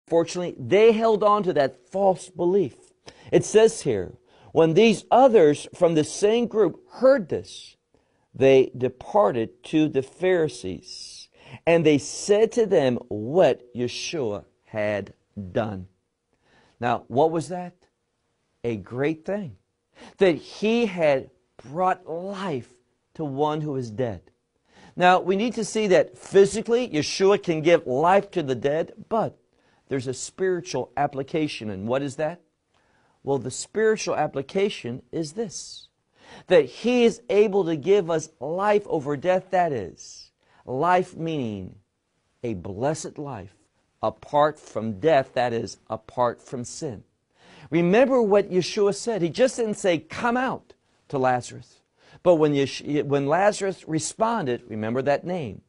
unfortunately, they held on to that false belief. It says here, when these others from the same group heard this, they departed to the Pharisees, and they said to them what Yeshua had done. Now, what was that? A great thing. That he had brought life to one who is dead. Now, we need to see that physically, Yeshua can give life to the dead, but there's a spiritual application. And what is that? Well, the spiritual application is this, that he is able to give us life over death. That is, life meaning a blessed life apart from death, that is, apart from sin. Remember what Yeshua said. He just didn't say, come out to Lazarus. But when Lazarus responded, remember that name,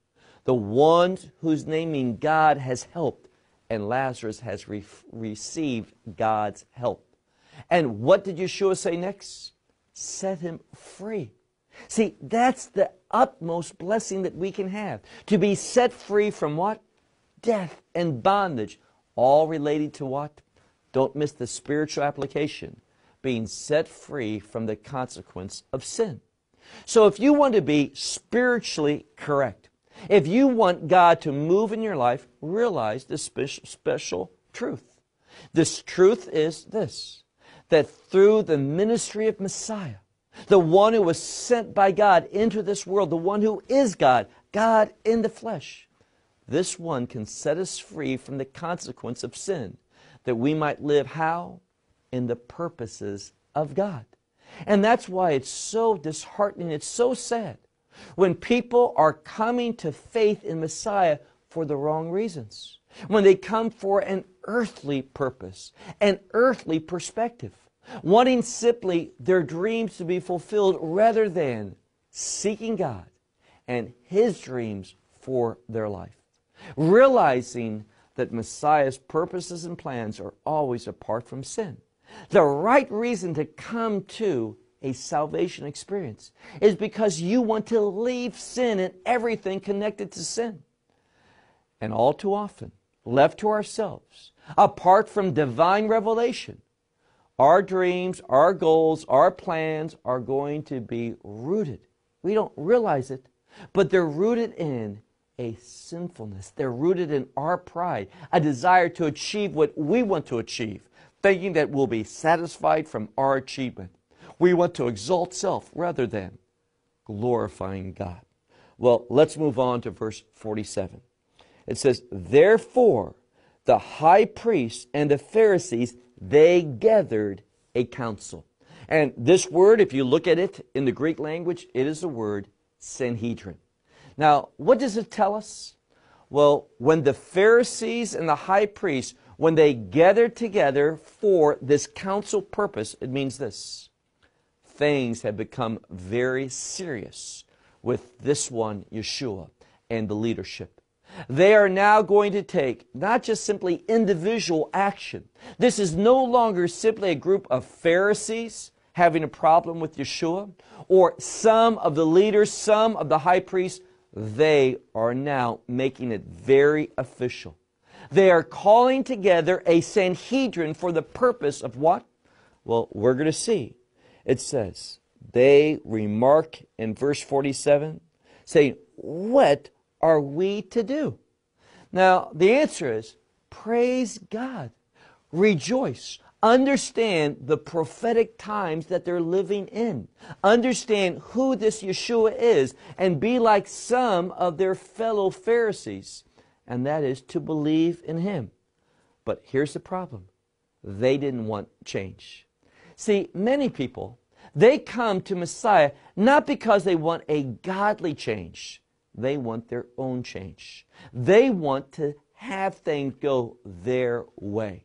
the one whose naming God has helped, and Lazarus has received God's help. And what did Yeshua say next? Set him free. See, that's the utmost blessing that we can have. To be set free from what? Death and bondage. All related to what? Don't miss the spiritual application. Being set free from the consequence of sin. So if you want to be spiritually correct, if you want God to move in your life, realize this special truth. This truth is this, that through the ministry of Messiah, the one who was sent by God into this world, the one who is God, God in the flesh, this one can set us free from the consequence of sin, that we might live how? In the purposes of God. And that's why it's so disheartening, it's so sad, when people are coming to faith in Messiah for the wrong reasons. When they come for an earthly purpose, an earthly perspective, wanting simply their dreams to be fulfilled rather than seeking God and His dreams for their life. Realizing that Messiah's purposes and plans are always apart from sin. The right reason to come to a salvation experience is because you want to leave sin and everything connected to sin. And all too often, left to ourselves, apart from divine revelation, our dreams, our goals, our plans are going to be rooted. We don't realize it, but they're rooted in a sinfulness. They're rooted in our pride, a desire to achieve what we want to achieve, thinking that we'll be satisfied from our achievement. We want to exalt self rather than glorifying God. Well, let's move on to verse 47. It says, therefore, the high priest and the Pharisees, they gathered a council. And this word, if you look at it in the Greek language, it is the word Sanhedrin. Now, what does it tell us? Well, when the Pharisees and the high priest, when they gathered together for this council purpose, it means this. Things have become very serious with this one, Yeshua, and the leadership. They are now going to take not just simply individual action. This is no longer simply a group of Pharisees having a problem with Yeshua, or some of the leaders, some of the high priests. They are now making it very official. They are calling together a Sanhedrin for the purpose of what? Well, we're going to see. It says, they remark in verse 47, saying, what are we to do? Now, the answer is, praise God. Rejoice. Understand the prophetic times that they're living in. Understand who this Yeshua is, and be like some of their fellow Pharisees, and that is to believe in Him. But here's the problem. They didn't want change. See, many people, they come to Messiah not because they want a godly change. They want their own change. They want to have things go their way.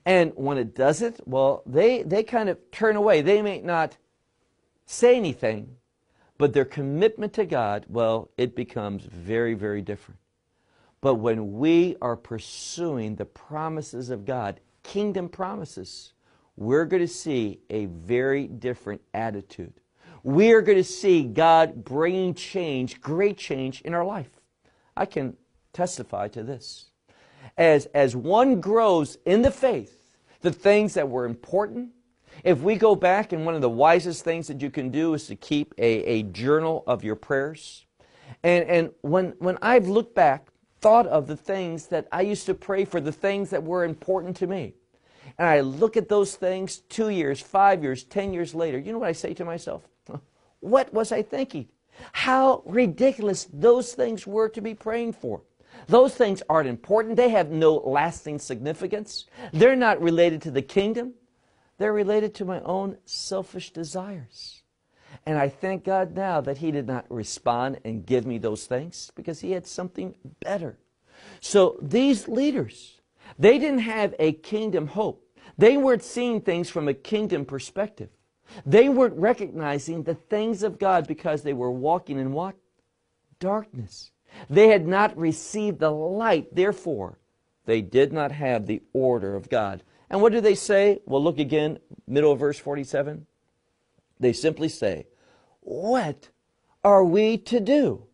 And when it doesn't, well, they kind of turn away. They may not say anything, but their commitment to God, well, it becomes very, very different. But when we are pursuing the promises of God, kingdom promises, we're going to see a very different attitude. We are going to see God bringing change, great change in our life. I can testify to this. as one grows in the faith, the things that were important, if we go back, and one of the wisest things that you can do is to keep a journal of your prayers. And when I've looked back, thought of the things that I used to pray for, the things that were important to me, and I look at those things 2 years, 5 years, 10 years later, you know what I say to myself? What was I thinking? How ridiculous those things were to be praying for. Those things aren't important. They have no lasting significance. They're not related to the kingdom. They're related to my own selfish desires. And I thank God now that He did not respond and give me those things, because He had something better. So these leaders, they didn't have a kingdom hope. They weren't seeing things from a kingdom perspective. They weren't recognizing the things of God because they were walking in what? Darkness. They had not received the light. Therefore, they did not have the order of God. And what do they say? Well, look again, middle of verse 47. They simply say, what are we to do?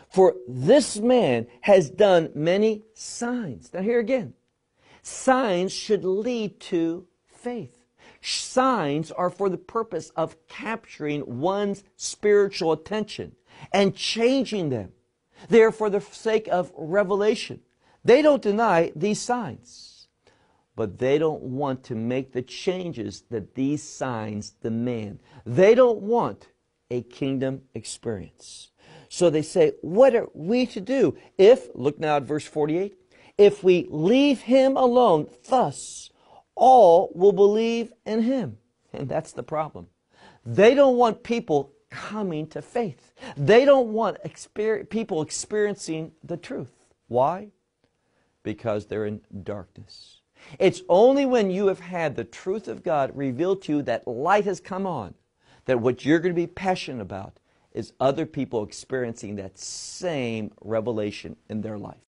For this man has done many signs. Now here again, signs should lead to faith. Signs are for the purpose of capturing one's spiritual attention and changing them. They are for the sake of revelation. They don't deny these signs, but they don't want to make the changes that these signs demand. They don't want a kingdom experience. So they say, what are we to do? If, look now at verse 48, if we leave him alone, thus all will believe in him. And that's the problem. They don't want people coming to faith. They don't want people experiencing the truth. Why? Because they're in darkness. It's only when you have had the truth of God revealed to you, that light has come on, that what you're going to be passionate about is other people experiencing that same revelation in their life.